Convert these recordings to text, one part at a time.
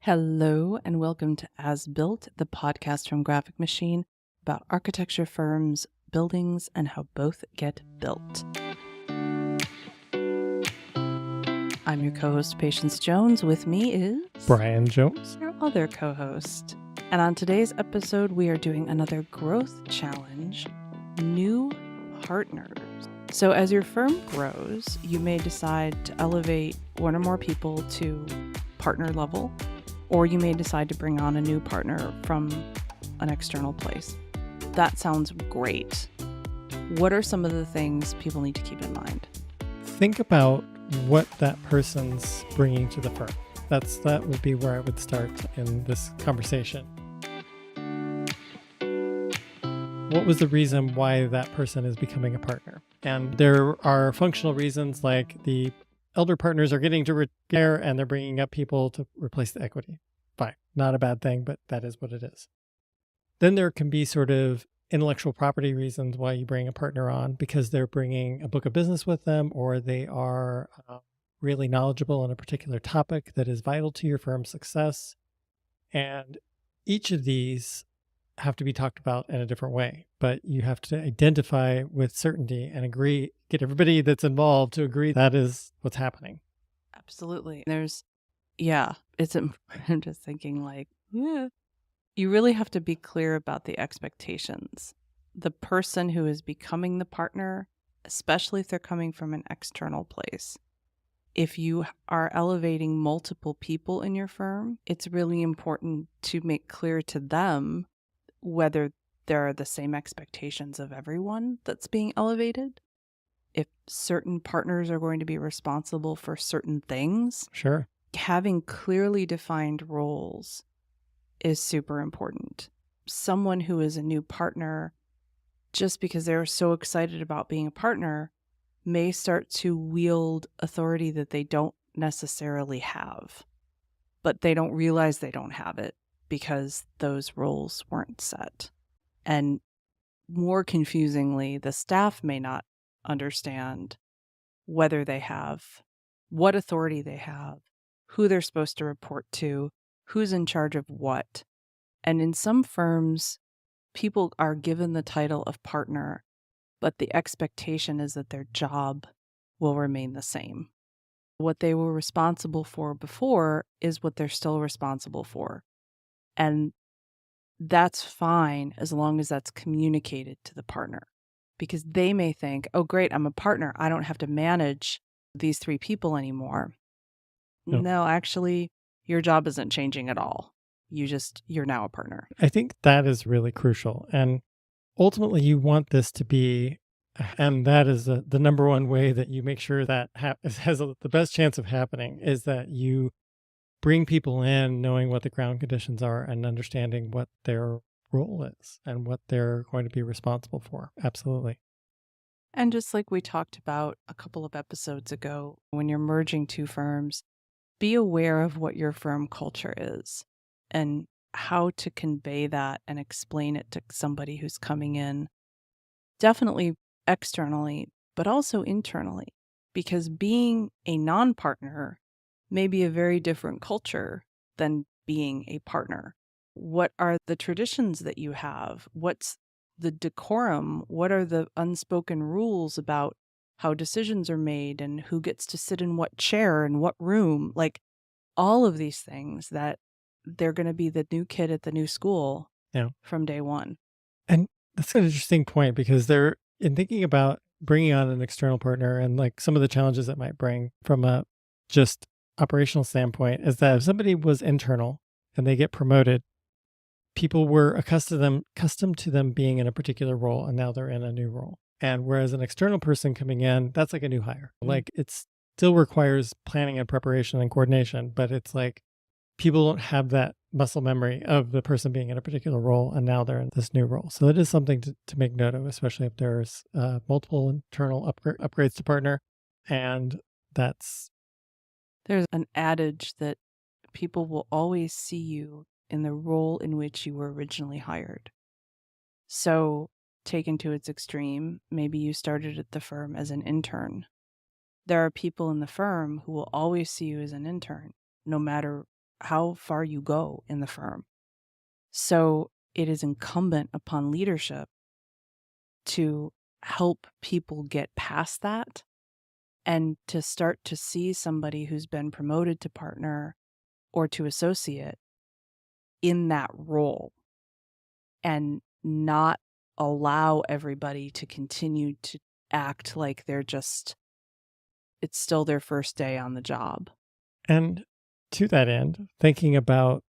Hello and welcome to As Built, the podcast from Graphic Machine about architecture firms, buildings, and how both get built. I'm your co-host, Patience Jones. With me is Brian Jones, your other co-host. And on today's episode, we are doing another growth challenge, new partners. So as your firm grows, you may decide to elevate one or more people to partner level, or you may decide to bring on a new partner from an external place. That sounds great. What are some of the things people need to keep in mind? think about what that person's bringing to the firm. That would be where I would start in this conversation. What was the reason why that person is becoming a partner? And there are functional reasons like the elder partners are getting to retire and they're bringing up people to replace the equity. Fine. Not a bad thing, but that is what it is. Then there can be sort of intellectual property reasons why you bring a partner on, because they're bringing a book of business with them, or they are really knowledgeable on a particular topic that is vital to your firm's success. And each of these have to be talked about in a different way, but you have to identify with certainty and agree, get everybody that's involved to agree that is what's happening. Absolutely. I'm just thinking you really have to be clear about the expectations. The person who is becoming the partner, especially if they're coming from an external place. If you are elevating multiple people in your firm, it's really important to make clear to them whether there are the same expectations of everyone that's being elevated. If certain partners are going to be responsible for certain things. Sure. Having clearly defined roles is super important. Someone who is a new partner, just because they're so excited about being a partner, may start to wield authority that they don't necessarily have, but they don't realize they don't have it because those roles weren't set. And more confusingly, the staff may not understand whether they have, what authority they have, who they're supposed to report to, who's in charge of what. And in some firms, people are given the title of partner, but the expectation is that their job will remain the same. What they were responsible for before is what they're still responsible for. And that's fine as long as that's communicated to the partner, because they may think, oh, great, I'm a partner. I don't have to manage these 3 people anymore. No, actually, your job isn't changing at all. You're now a partner. I think that is really crucial. And ultimately, you want this to be, and that is the number one way that you make sure that has the best chance of happening, is that you bring people in knowing what the ground conditions are and understanding what their role is and what they're going to be responsible for. Absolutely. And just like we talked about a couple of episodes ago, when you're merging 2 firms, be aware of what your firm culture is and how to convey that and explain it to somebody who's coming in, definitely externally, but also internally, because being a non-partner may be a very different culture than being a partner. What are the traditions that you have? What's the decorum? What are the unspoken rules about how decisions are made and who gets to sit in what chair and what room? Like all of these things that they're going to be the new kid at the new school from day one. And that's an interesting point, because in thinking about bringing on an external partner and like some of the challenges that might bring from a just operational standpoint, is that if somebody was internal and they get promoted, people were accustomed to them being in a particular role, and now they're in a new role. And whereas an external person coming in, that's like a new hire. Like it still requires planning and preparation and coordination, but it's like people don't have that muscle memory of the person being in a particular role, and now they're in this new role. So that is something to make note of, especially if there's multiple internal upgrades to partner. And there's an adage that people will always see you in the role in which you were originally hired. So, taken to its extreme, maybe you started at the firm as an intern. There are people in the firm who will always see you as an intern, no matter how far you go in the firm. So it is incumbent upon leadership to help people get past that and to start to see somebody who's been promoted to partner or to associate in that role and not allow everybody to continue to act like it's still their first day on the job. And to that end, thinking about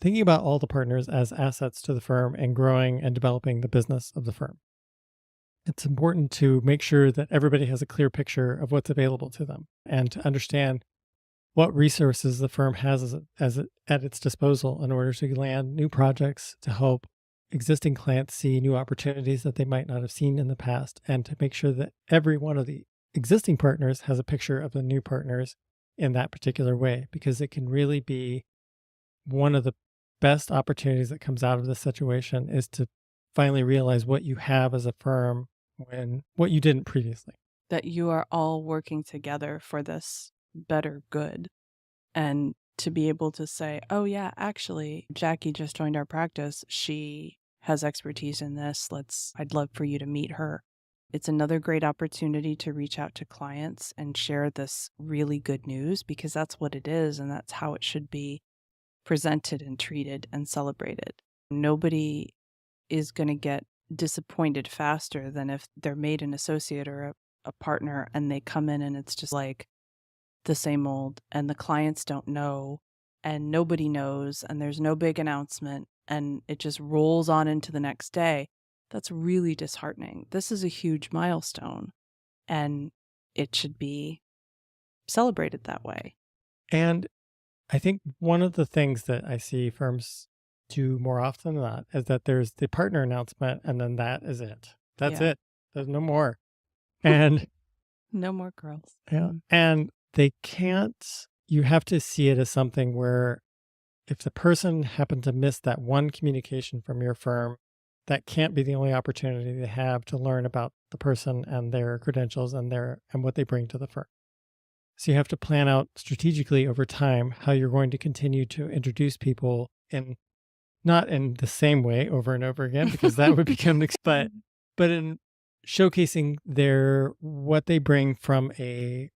all the partners as assets to the firm and growing and developing the business of the firm. It's important to make sure that everybody has a clear picture of what's available to them and to understand what resources the firm has at its disposal in order to land new projects, to help existing clients see new opportunities that they might not have seen in the past, and to make sure that every one of the existing partners has a picture of the new partners in that particular way, because it can really be one of the best opportunities that comes out of this situation is to finally realize what you have as a firm when what you didn't previously. That you are all working together for this better good. And to be able to say, oh yeah, actually, Jackie just joined our practice. She has expertise in this. I'd love for you to meet her. It's another great opportunity to reach out to clients and share this really good news, because that's what it is, and that's how it should be presented and treated and celebrated. Nobody is going to get disappointed faster than if they're made an associate or a partner and they come in and it's just like the same old, and the clients don't know and nobody knows and there's no big announcement and it just rolls on into the next day. That's really disheartening. This is a huge milestone and it should be celebrated that way. And I think one of the things that I see firms do more often than not is that there's the partner announcement and then that is it. That's Yeah. it. There's no more. And No more girls. yeah, and they can't, you have to see it as something where if the person happened to miss that one communication from your firm, that can't be the only opportunity they have to learn about the person and their credentials and what they bring to the firm. So you have to plan out strategically over time how you're going to continue to introduce people in not in the same way over and over again, because that would become but in showcasing what they bring from a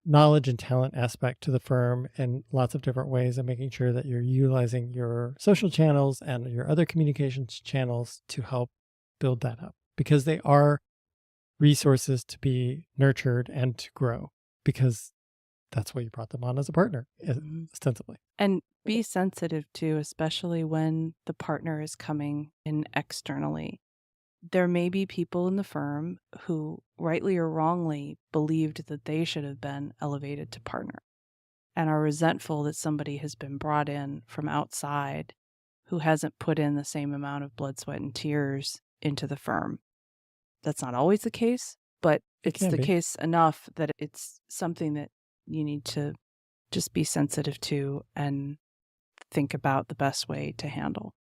knowledge and talent aspect to the firm in lots of different ways, and making sure that you're utilizing your social channels and your other communications channels to help build that up, because they are resources to be nurtured and to grow, because that's why you brought them on as a partner, ostensibly. And be sensitive too, especially when the partner is coming in externally. There may be people in the firm who, rightly or wrongly, believed that they should have been elevated to partner and are resentful that somebody has been brought in from outside who hasn't put in the same amount of blood, sweat, and tears into the firm. That's not always the case, but it's the case enough that it's something that you need to just be sensitive to and think about the best way to handle.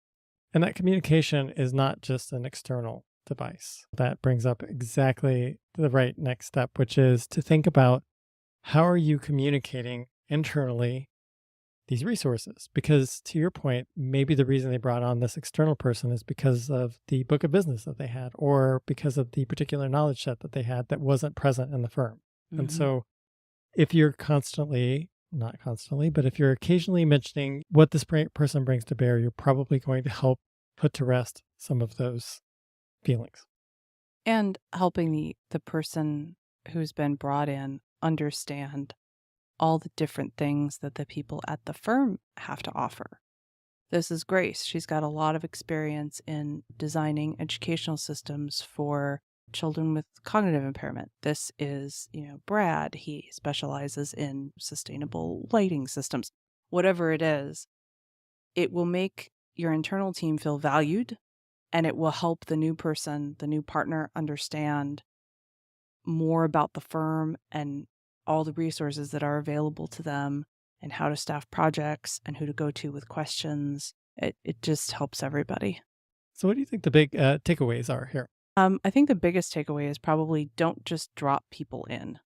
And that communication is not just an external device. That brings up exactly the right next step, which is to think about how are you communicating internally these resources? Because to your point, maybe the reason they brought on this external person is because of the book of business that they had, or because of the particular knowledge set that they had that wasn't present in the firm. Mm-hmm. And so if you're not constantly, but if you're occasionally mentioning what this person brings to bear, you're probably going to help put to rest some of those feelings. And helping the person who's been brought in understand all the different things that the people at the firm have to offer. This is Grace. She's got a lot of experience in designing educational systems for children with cognitive impairment. This is, Brad. He specializes in sustainable lighting systems. Whatever it is, it will make your internal team feel valued, and it will help the new person, the new partner, understand more about the firm and all the resources that are available to them and how to staff projects and who to go to with questions. It just helps everybody. So what do you think the big takeaways are here? I think the biggest takeaway is probably don't just drop people in.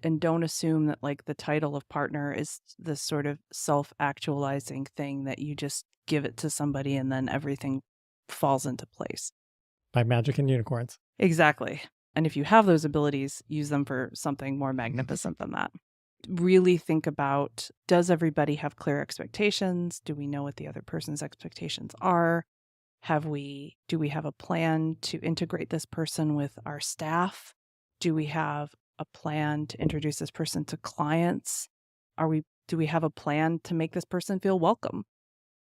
And don't assume that like the title of partner is this sort of self-actualizing thing that you just give it to somebody and then everything falls into place. By magic and unicorns. Exactly. And if you have those abilities, use them for something more magnificent than that. Really think about, does everybody have clear expectations? Do we know what the other person's expectations are? Do we have a plan to integrate this person with our staff? Do we have a plan to introduce this person to clients? Do we have a plan to make this person feel welcome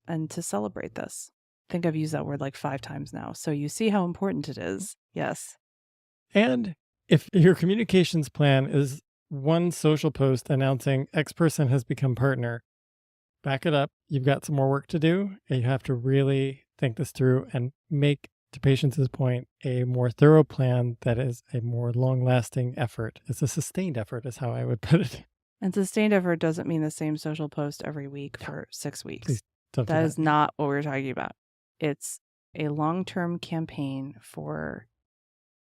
and to celebrate this? I think I've used that word like 5 times now. So you see how important it is. Yes. And if your communications plan is one social post announcing X person has become partner, back it up. You've got some more work to do, and you have to really think this through and make, to Patience's point, a more thorough plan that is a more long-lasting effort. It's a sustained effort is how I would put it. And sustained effort doesn't mean the same social post every week for 6 weeks. Please don't do That is not what we're talking about. It's a long-term campaign for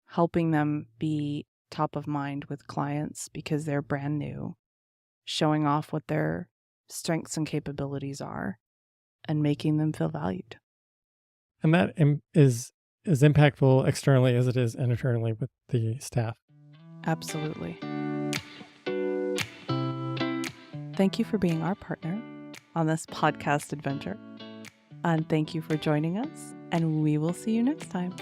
helping them be top of mind with clients because they're brand new, showing off what their strengths and capabilities are, and making them feel valued. And that is as impactful externally as it is internally with the staff. Absolutely. Thank you for being our partner on this podcast adventure. And thank you for joining us. And we will see you next time.